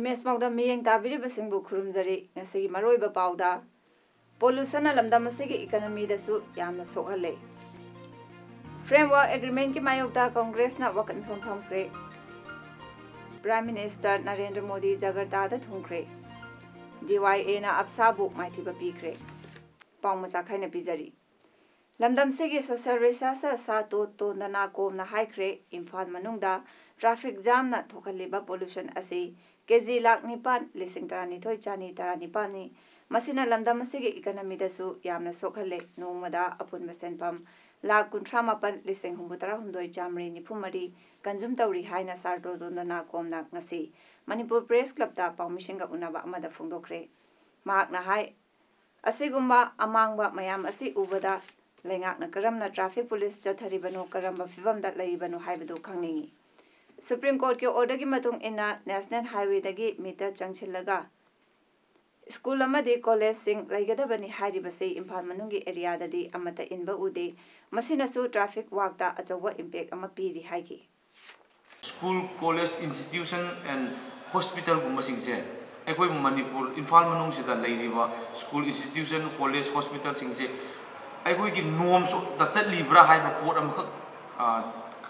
Image Paodam miyeng tabiribasingbu khurumjari ngasigi maroiba pauda pollution na lamdam asigi economy da su yamna sokhalle. Framework agreement ki mayokta Congress na wakan phamkre. Prime Minister Narendra Modi Jakarta da thungkre. DYA na apsabu maithiba pikre. Paumasa khaina pijari. Lamdam sigi social research sa to na kom na haikre Imphal manungda traffic jam na thokhalliba pollution asi KG lakh nipan lising tarani thoi chani tarani pani masina lamdam asigi economy da su yamna sokhalle nomada apun masenpam lakh kunthra mapan lising humbutara hundoi chamri nifumari kanjum tawri haina sardo dondana komna ngasi Manipur Press Club ta paumishinga unaba amada phongdokre mahak na hai asigumba amangba mayam asi ubada lengak na karamna traffic police chatharibano karamba fibam da laibano haibadu khangningi Supreme Court के order की मतुंग इन्ना National Highway दगी metre junction लगा school अमदे college सिंग लाइगदा बनी हारी बसे इम्फाल मनुंगी एरिया ददी अमता इनबा उदे मसीनसु ट्रैफिक वाकता अचौबा इम्पैक्ट अमा पीरी हाइगी school college institution and hospital गुम्बसिंग से एकोई मणिपुर इम्फाल मनुंग से दा लेरिबा स्कूल इंस्टीट्यूशन कॉलेज हॉस्पिटल सिंग से एकोई की नॉर्म्स दा चटलीब्रा हाइबा पोट अमखक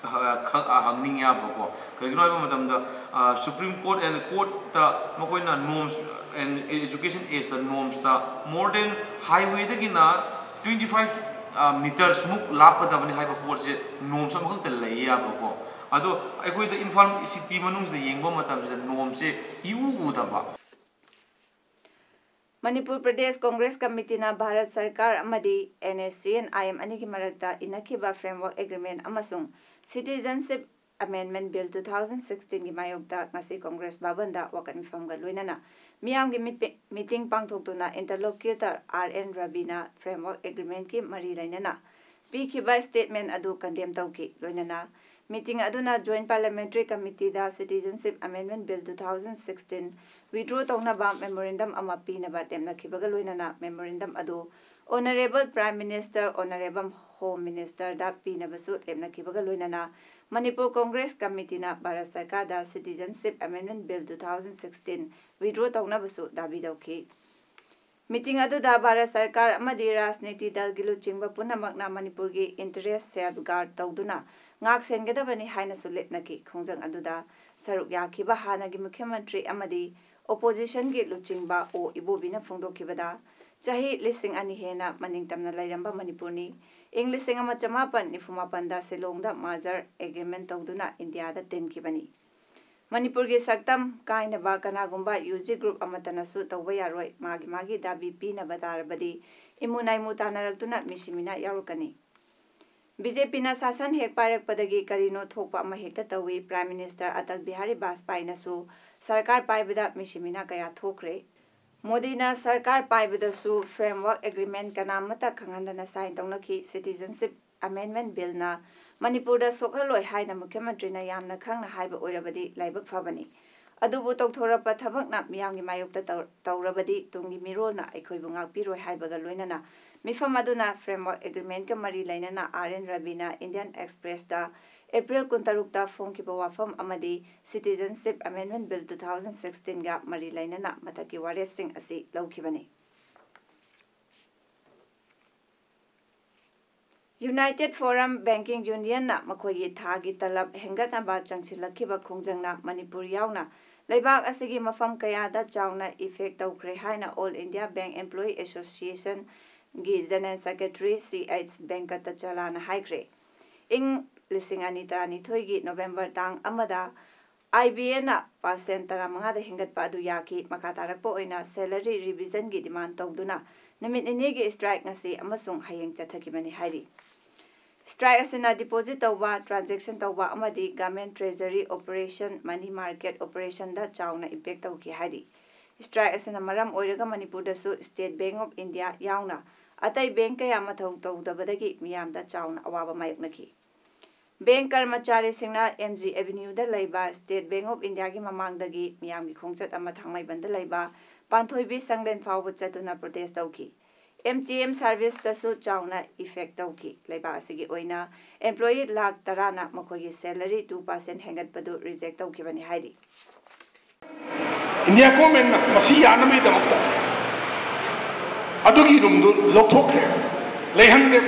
hangning ya bako karigno ba madam da Supreme Court and court ta makoi na norms and education is the norms ta more than highway da gina 25 meters muk lap da bani highway port se norms am khal ta lai ya bako ado aikoi da inform city manung da yengba matam se norms se iu da ba Manipur Pradesh Congress Committee na Bharat Sarkar amadi NSC and IM ani ki marakta inakiba framework agreement amasung Citizenship Amendment Bill 2016 ki mayokta ngasi Congress babanda wakan famga loinana miyam ki meeting pangthoktuna interlocutor RN Rabina framework agreement ki mari lainana pikhiba statement adu condemn tawki loinana meeting aduna Joint Parliamentary Committee da Citizenship Amendment Bill 2016 withdraw tawna memorandum ama pinaba temna khibaga loinana memorandum adu Honorable Prime Minister, Honorable Home Minister da pinabasu temna khibaga loinana Manipur Congress Committee na Bharat Sarkar da Citizenship Amendment Bill 2016 withdraw tawna basu dabi dauki Meeting adu da Bharat Sarkar amadi Rajniti dal gilu chingba punamak na Manipur gi interest safeguard tawduna ngak sengedabani haina sulepnaki khongjang adu da saruk yakhiba hanagi Mukhyamantri amadi opposition gi luchingba o ibobina phongdokhibada chahi lising ani hena maningtamna lairamba Manipurni English ama chamapan nifumapan da Silong da major agreement tawduna India da tenkibani Manipur gi saktam kaina ba kanagumba UG group amatana su tawba yaroi magi dabi pina batarabadi imunai mutanaraktuna misimina yarukani BJP na sasan hek parak padagi karino thokpa ama hekta tawi Prime Minister Atal Bihari Vajpayee na su sarkar paibada misimina kaya thokre Modi na sarkar paibada su framework agreement kanamata khangandana sign tawnak Citizenship Amendment Bill na Manipur da sokhaloi haina Mukhyamantri na yamna khangna haiba oirabadi laibak phabani adubu tokthorapa thabakna miyamgi mayokta tawrabadi tungi mirolna aikhoibu ngakpiroi haibaga loinana mifam aduna framework agreement ka mari lainana RN Rabina Indian Express da April 26 ta phongkiba wafam amadi Citizenship Amendment Bill 2016 ga mari lainana mataki waref sing asi laukhibani United Forum Banking Union na makoyi thagi talab hengatna ba changsilakhiba khongjangna Manipur yauna Laibak asigi mafam kaya da chawna effect tawkre haina All India Bank Employee Association gi General Secretary CH Venkata Chalana haikre ing lising ani tarani thoigi November tang amada IBA na percent taramanga da hingatpa adu yaki makatarakpo oina salary revision gi demand tawduna namit inigi strike ngasi amasung hayeng chathakibani hairi Strike asina deposit tawba transaction tawba amadi government treasury operation money market operation da chawna impact tawki hari strike असना मरम ओइरगा मणिपुरदसु state bank of India यावना अतई bank कया मथौ तौदबदगी मियामदा चाउना अवाबा मायकनखी बैंक कर्मचारी सिंगना एमजी एवेन्यूदा लैबा स्टेट बैंक ऑफ इंडिया की ममांगदगी मियामगी खोंगचत अमा थांगलाइबंदा लैबा पांथोइबी संगलेन फावबा चतुना प्रोटेस्ट तौकी MTM सर्विस तसु चाउना इफेक्ट तौकी लैबा असिगी ओइना एम्प्लॉई लाख 10 ना मखोगी सैलरी 2% हेंगतपदु रिजेक्ट तौकीबनी हाइरी इंडिया गवर्नमेंट मसी यानमी दमकता अदुगी रूमदु लौथोखरे लेहंगे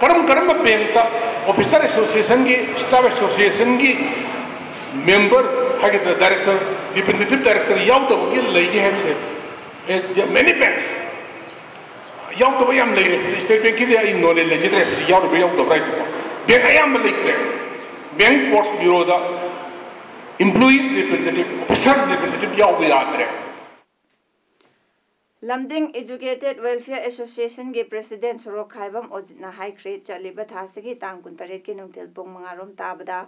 करम बैंक ऑफिसर एसोसिएशन की स्टाफ एसोसिएशन की मेंबर हाइगे डायरेक्टर रिप्रेजेंटेटिव डायरेक्टर यावदबगी लेगे है मेनी बैंक्स यावदब याम लेगे स्टेट बैंक की आई नॉलेज लेजिद्रे यावदब राइट बैंक अयाम लेक्रे बैंक पोस्ट ब्यूरो दा employees representative officers representative यावब यादरे लमदिंग एजुकेटेड वेलफेयर एसोसिएशन के प्रेसिडेंट सोरो खाइबम ओजितना हाइख्रे चलिबा थासगी तांग 19 के नुंथेल पोंग मंगारोम ताबदा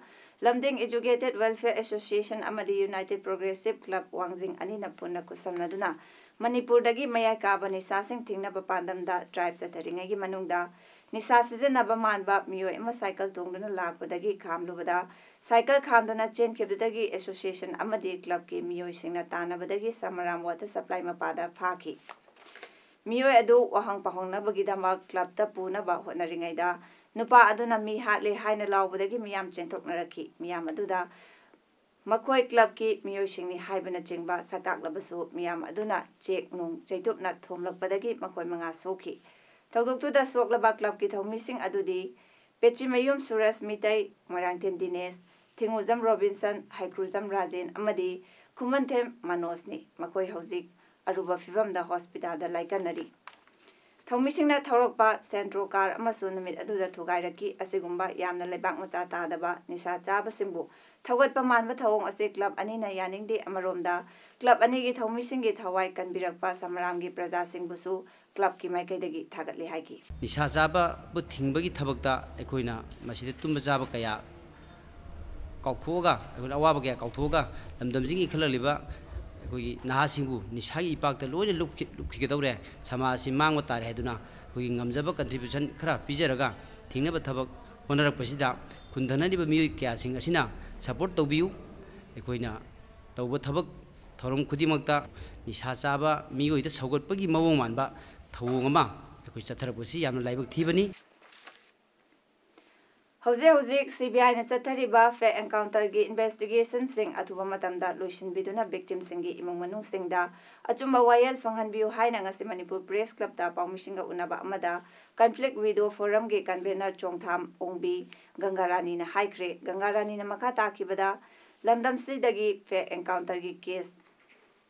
लमदिंग एजुकेटेड वेलफेयर एसोसिएशन अमदी यूनाइटेड प्रोग्रेसिव क्लब वांगजिंग अनिना पुन्ना कुसमनदुना मणिपुरदगी मयाय काबा निसासिंग थिंगनबा पांदमदा ट्राइब चतरिंगगी मनुंगदा निसा सिजनबा मानबा मियोय अमा साइकल तोंगदुना लाकपदगी खामलुबदा साइकल खामदुना चेनखेबदगी एसोसिएशन अमदी क्लब के मियोय सिंगना तानबदगी समराम वाटर सप्लाई मपादा फाखी मियोय अदु वहंग पहोंगनबगीदमक क्लब ता पुनबा होनरिंगैदा नुपा अदुना मी हाले हाइना लावबदगी मियाम चेंथोकनरखी मियाम अदुदा मखोय क्लब की मियोय सिंगनी हाइबना चिंगबा सताकलबसु मियाम अदुना चेक नुंग चैतुपना थोमलकपदगी मखोय मंगा सोखी थौदोक्तुदा सोकलबा क्लब की थौमिसिंग अदुदी पेचिमयुम सुरेश मितै मोरांगथेम दिनेश थिंगुजम रॉबिन्सन हाइक्रुजम राजेन अमदी खुमनथेम मनोजनी मखोय हौजिक अरुबा फिबमदा हॉस्पिटल दा लाइकनरी थौमिसिंगना थौरकपा सेंट्रो कार अमसु नुमित अदुदा थुगाइरकी असिगुम्बा यामना लेबाक मचा तादबा निसा चाबसिंबु थौगतपा मानबा थौंग असे क्लब अनिना यानिंगदे अमरोमदा क्लब अनिगी थौमिसिंगी थवाई कनबिरकपा समरामगी प्रजासिंगबुसु क्लब की माइकैदगी थागतले हाइकी निसा चाबा बु थिंगबगी थबकता एखोइना मसिदे तुंबा चाबा कया काउथोगा एखोइना अवाबा कया काउथोगा लमदमजिंग इखललिबा एखोइगी नहासिंगबु निसागी इपाकता लोइना लुखिगदौरे समाजसि मांगबा तारे हैदुना एखोइगी ngamjaba कंट्रीब्यूशन खरा पिजरगा थिंगनबा थबक होनरकपसिदा खुंधननिबा मियोय कयासिंग असिना सपोर्ट तौबियु एखोइना तौबा थबक थौरम खुदिमक्ता निसा चाबा मियोयदा सौगतपगी मवोंग मानबा थौंगमा एखोइ चथरपसि यामना लाइबक थीबनी हौजे CBI ने चथरिबा फेक एनकाउंटर की इन्वेस्टिगेशन सिंग अथुबा मतमदा लोइसिनबिदुना विक्टिम सिंगी इमुंग मनुंग सिंगदा अचुम्बा वायल फंगहनबियु हाइना ngasi मणिपुर प्रेस क्लब दा पाउमिसिंगा उनाबा अमदा कॉन्फ्लिक्ट विडो फोरम के कन्वेनर चोंगथाम ओंबी गंगारानी ने हाइख्रे गंगारानी ने मखा ताखिबदा लंदमसिदगी फेक एनकाउंटर की केस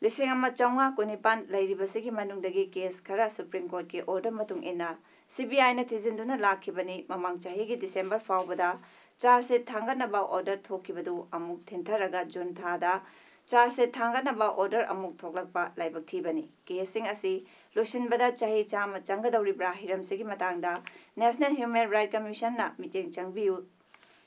लिसिंग अमा चौंगा कुनिपान लैरिबसिगी मनुंगदगी केस खरा सुप्रीम कोर्ट के ऑर्डर मतुंग इना CBI ने थिजिंदुना लाखिबनी ममांग चाहीगी दिसंबर फावबदा चार्जशीट थांगनबा ऑर्डर थोकिबदु अमुक थिंथरगा जून थादा चार्जशीट थांगनबा ऑर्डर अमुक थोकलकपा लाइबक थीबनी केसिंग असि लोसिनबदा चाही Chama चंगदौरिब्रा हिरमसिगी मतांगदा national human right commission ना मीटिंग चंगबियु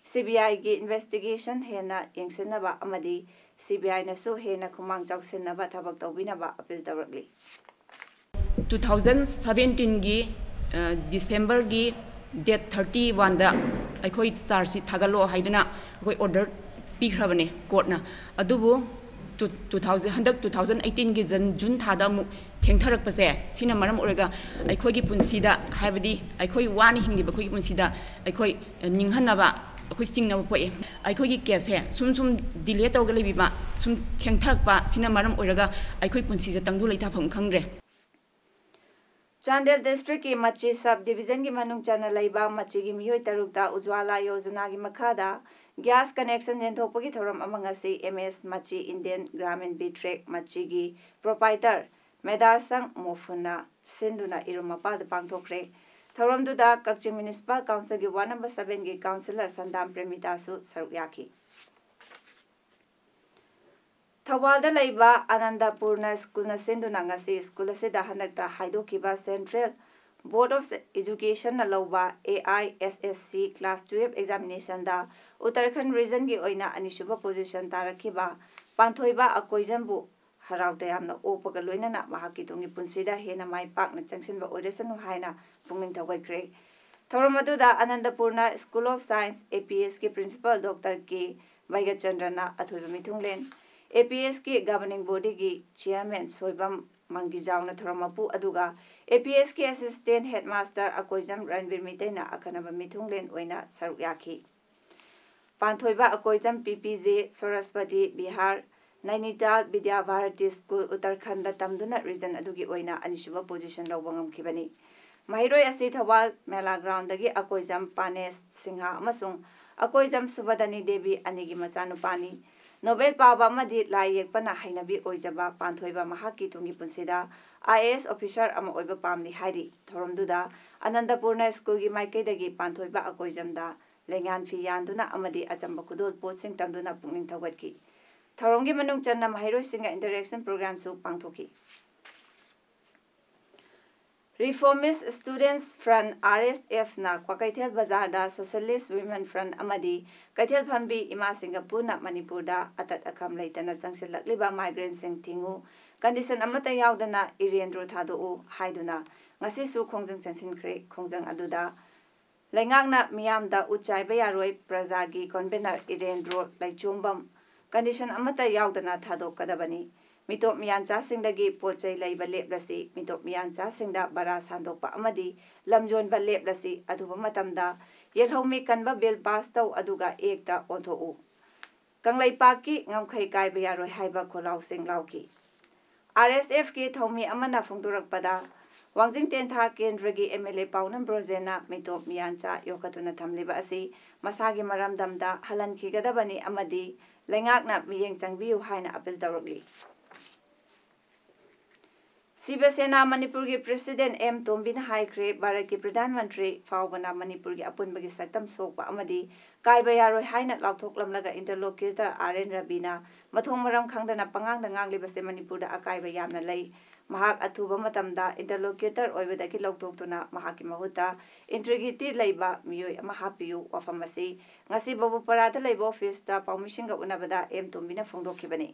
CBI की इन्वेस्टिगेशन हेना यंगसिनबा अमदी CBI नसु हेना खुमांग चाउसिनबा थबक तौबिनबा अपील तवरकली 2017 की December की date 31 दा अखोई चार्जशीट थागलो हाइदना अखोई ऑर्डर पीखरबने कोर्टना अदुबु 2018 की जून थादा मु थेंथरकपसे सिना मरम ओरगा अखोई पुंसीदा हाइबदी अखोई वानी हिंगिबा अखोई पुंसीदा अखोई निंगहनबा अखोई सिंगनबा पोए अखोई केस है सुम डिले तौरगा लेबिबा सुम थेंथरकपा सिना मरम ओरगा अखोई पुंसीजा तंगदु लेथाफम खंगरे चांदेल डिस्ट्रिक्ट की मची सब डिवीजन की मनुंग चना लैबा मची की मियोय तरुकता उज्वाला योजना की मखादा गैस कनेक्शन जेंथोपगी थौरम अमंगसी MS मची इंडियन ग्रामीण बीट्रेक मची की प्रोपाइटर मेदारसंग मोफुना सिंधुना इरुमपाद पांगथोखरे थौरमदुदा कक्चिंग म्युनिसिपल काउंसिल की 1 नंबर 7 की काउंसिलर संदाम प्रेमितासु सरुक याखी थवादा लैबा आनंदपुरना स्कूल सिंधुना ngasi स्कूल से हनकता हाइदोकिबा सेंट्रल बोर्ड ऑफ एजुकेशन लौबा AISSC क्लास 12 एग्जामिनेशन दा उत्तराखंड रीजन की ओइना अनिसुबा पोजीशन तारखिबा पांथोइबा अकोइजनबु haraw tayamna opaga loinana mahaki tungi punsida hena mai pakna changsinba oiresanu haina pungning thawaikhre thoram aduda Anandapurna School of Science APS ki principal Dr. K Vaigachandrana athoiba mithunglen APS ki governing body ki chairman Soibam Mangijauna Thoramapu aduga APS ki assistant headmaster Akoijam Ranbir Mitaina akanaba mithunglen oina saruk yakhi Panthoiba Akoijam PPJ Saraspati Bihar Nainital Vidya Bharati School Uttarakhand tamduna region adugi oina anisuba position lawangam khibani Mahiroi asi Thawal Mela ground dagi Akoijam Panes Singha amasung Akoijam Subadani Devi anigi machanupani Nobel Paba Amadi Lai Yekpana Hainabi Oijaba Panthoiba Mahaki Tungi Punsida IAS officer ama oiba pamni hairi Thoromduda Anandapurna School gi Maikaidagi Panthoiba Akoijamda Lengan fi yanduna amadi achamba kudol potsing tamduna pungning thawatki Thoromgi manung channa mahiroi singa interaction program su pangthoki Reformist Students Front RSF na Kwakaithel Bazar da Socialist Women Front amadi Kaithel Phambi Ima Singapore Manipur da atat akam leitana changsilakliba migrant sing thingu condition amata yaudana irendro thadu haiduna ngasi su khongjang chansinkhre khongjang aduda Lengangna miyamda uchaiba yaroi prajagi convener irendro laichombam condition amata yaudana thado kadabani Mitop miyancha singdagi pochai laiba leplasi mitop miyancha singda bara sandokpa amadi lamjon ba leplasi aduba matamda yelhomi kanba bill pass taw aduga ekta onthou kanglai paki ngamkhai kaiba yaroi haiba kholau sing lauki RSF ki thomi amana phungdurakpada Wangjing Tentha Kendragi MLA Paodam Brojena mitop miyancha yokatuna thamliba asi masagi maramdamda halan khigadabani amadi lengakna miyeng changbiu haina appeal tawrokli Sivasena Manipur ki President M. Tombina Haikre Bharat ki Pradhan Mantri Faubana Manipur ki apunbagi saktam sokpa amadi kaiba yaroi haina lauthoklamlaga interlocutor RN Rabina mathong maram khangdana pangangda nganglibase Manipur da akaiba yamna lei mahak athuba matamda interlocutor oibadagi lauthokduna mahaki mahuta integrity leiba miyoi ama hapiyu wafamasi ngasi babu parada leiba office ta paumishinga unabada M. Tombina phongdokhibani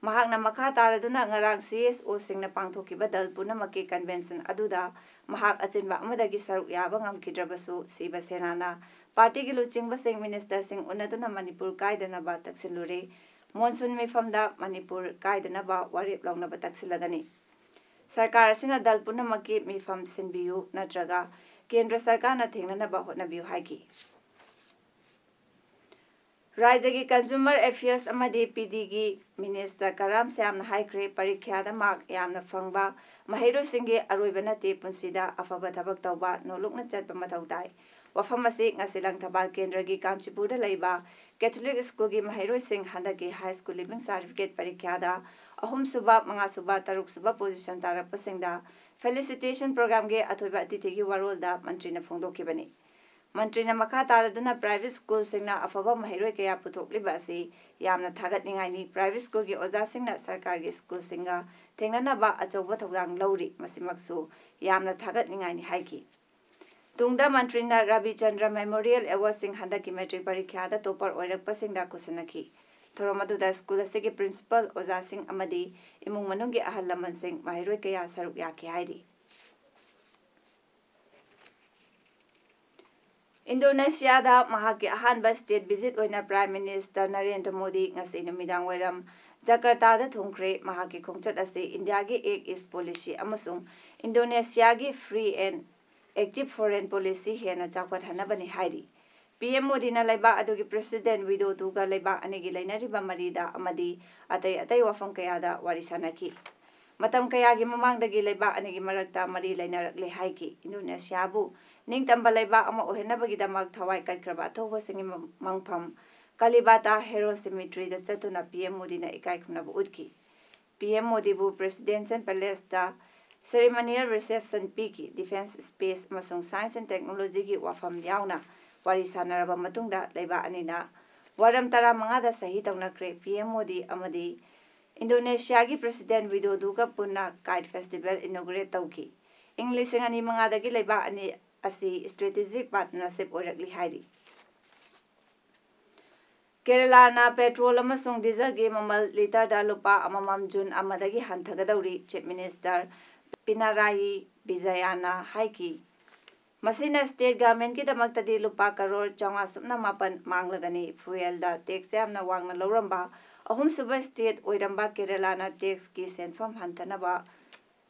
Mahakna makha taraduna ngarang CSO singna pangthokiba dal punamaki convention aduda mahak achinba amadagi saruk yaba ngamkidrabasu Siva Senana party gi luchingba sing minister sing unaduna Manipur kaidana ba taksilure monsoon mefamda Manipur kaidana ba warip longna ba taksilagani sarkar sina dal punamaki mefam sinbiyu natraga kendra sarkar na thingnana ba hotnabiyu haiki Rajagi Consumer Affairs amadi PD gi Minister Karam Syamna Haikre Parikhyada Mark yamna phangba mahiro singi aroibana te punsida afaba thabak tawba nolukna chatba mathau dai wafam asi ngasilang thabal kendra gi Kanchipur da leiba Catholic School gi mahiro sing handagi high school living certificate parikhyada ahum suba manga suba taruk suba position tarak pasingda felicitation program ge athoiba atiti gi warolda mantri na phongdokhibani Mantri na makha taraduna private school singna afaba mahiroi kaya puthokliba asi yamna thagatningai ni private school gi oja singna sarkar gi school singa thengnana ba achauba thogdang lauri masimaksu yamna thagatningai ni haiki tungda mantri na Ravi Chandra Memorial Award sing handaki metric parikya da topper oirakpa singda kusanaki thoromaduda school asigi principal oja sing amadi imung manunggi ahal laman sing mahiroi kaya saruk yaki hairi Indonesia da mahaki ahanba state visit oina Prime Minister Narendra Modi ngasi numidang wairam Jakarta da thungkre mahaki khongchat ase India gi Act East policy amasung Indonesia gi free and active foreign policy hena chakpat hanabani hairi PM Modi na laiba adugi President Widodo duga laiba anigi lainariba marida amadi atai wafam kaya da warisanaki Matam kaya gi mamangdagi laiba anigi marakta mari lainarakle haiki Indonesia bu ningtamba laiba ama ohenabagi damak thawai katkraba thoba singi mangpham Kalibata Hero Cemetery da chatuna PM Modi na ikai khumnabu utki PM Modi bu Presidential Palace da ceremonial reception piki defense space amasung science and technology gi wafam yauna wari sanaraba matungda laiba anina waram tara mangada sahi tawnakre PM Modi amadi Indonesia gi President Widodo ka punna kite festival inaugurate tauki English ngani mangadagi laiba ani asi strategic partnership orakli hairi Kerala petrol amasung diesel gi mamal liter da lupa amamam June amadagi hanthagadauri Chief Minister Pinarayi Vijayana haiki. Masina state government ki damaktadi lupa karor changa supna mapan manglagani fuel da tax yamna wangna loramba ahum suba state oiramba Kerala na tax ki senfam hantanaba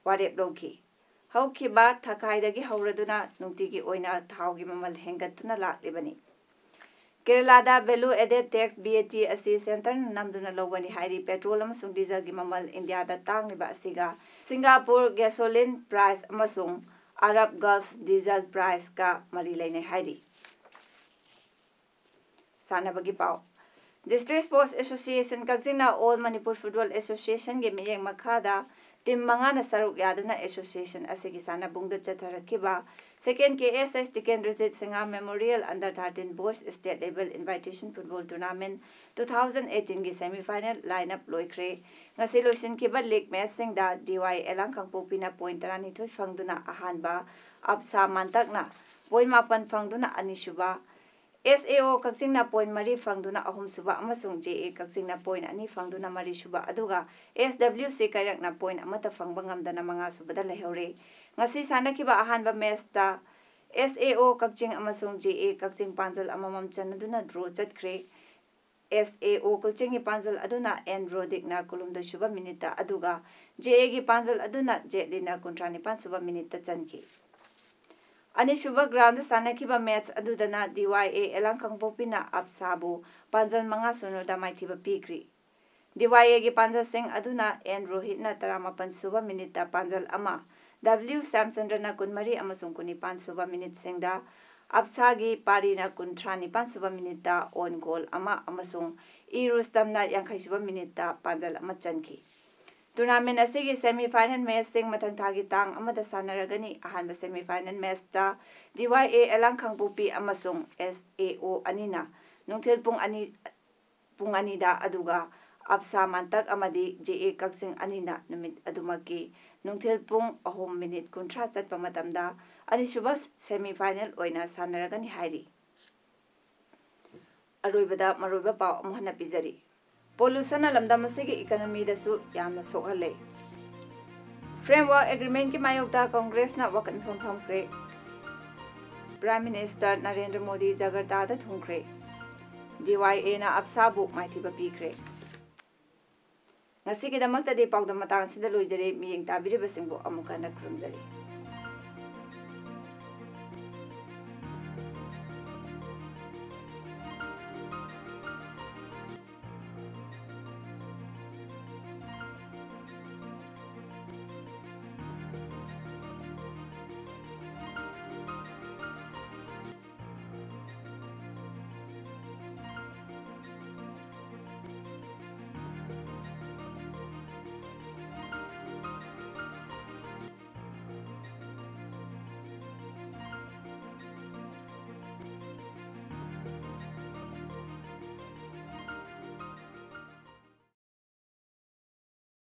warep loki. Hauki ba thakaidagi hauraduna nungtigi oina thaugi mamal hengatuna laklibani. Kerala da value added tax VAT asi center namduna lowani hairi petrol amasung diesel gi mamal India da tangliba asiga Singapore gasoline price amasung Arab Gulf diesel price ka mari lainai hairi sanabagi pau District Sports Association Kakjingna All Manipur Football Association ge miyeng makhada Tim mangana saruk yaduna association asigi sana bungda chatharakiba second KSS Tiken Rijit Singha Memorial Under 13 Boys State Level Invitation Football Tournament 2018 gi semi-final lineup loikre ngasi loisin kiba league match singda DY Elang Kangpopina point 32 fangduna ahanba apsa mantakna point 8 fangduna anishuba SAO Kakjingna point mari fangduna ahum suba amasung JA Kakjingna point ani fangduna mari suba aduga SWC kairakna point amata fangba ngamdana manga subada lehore ngasi sanakiba ahanba match ta SAO Kakjing amasung JA Kakjing panjal amamam chanaduna draw chatkre SAO Kakjing gi panjal aduna end rodic na kulumda suba minita aduga JA gi panjal aduna jetlina kontrani pan suba minita chanki Ani Shubha ground sanakiba match adudana DYA Elang Kangpopina apsabu panjal manga sono da maithiba pikri DYA gi panjal sing aduna N Rohit na 38 suba minita panjal ama W Samchandra na kunmari amasung kunipan suba minute singda apsagi pari na kuntrani pan suba minita on goal ama amasung E Rustam na 50 suba minita panjal ama chanki Tournament asigi semi-final match sing matang thagi tang amada sanaragani ahanba semi-final match ta DYA Elang Kangpopi amasung SAO anina nungthil pung ani da aduga apsa mantak amadi JA Kakjing anina numit adumaki nungthil pung 3 minute kuntra chatpa matamda ani suba semi-final oina sanaragani hairi aroibada maroiba paw amuhana pizari Pollution alamdam asigi economy dasu yamna sokhale Framework Agreement ki mayokta Congress na wakan phomkre Prime Minister Narendra Modi Jakarta da thungkre DYA na apsabu maithiba pikre Ngasigi damakta de Paodam matang sida loijare miyeng tabiri basingbo amuka na khurumjari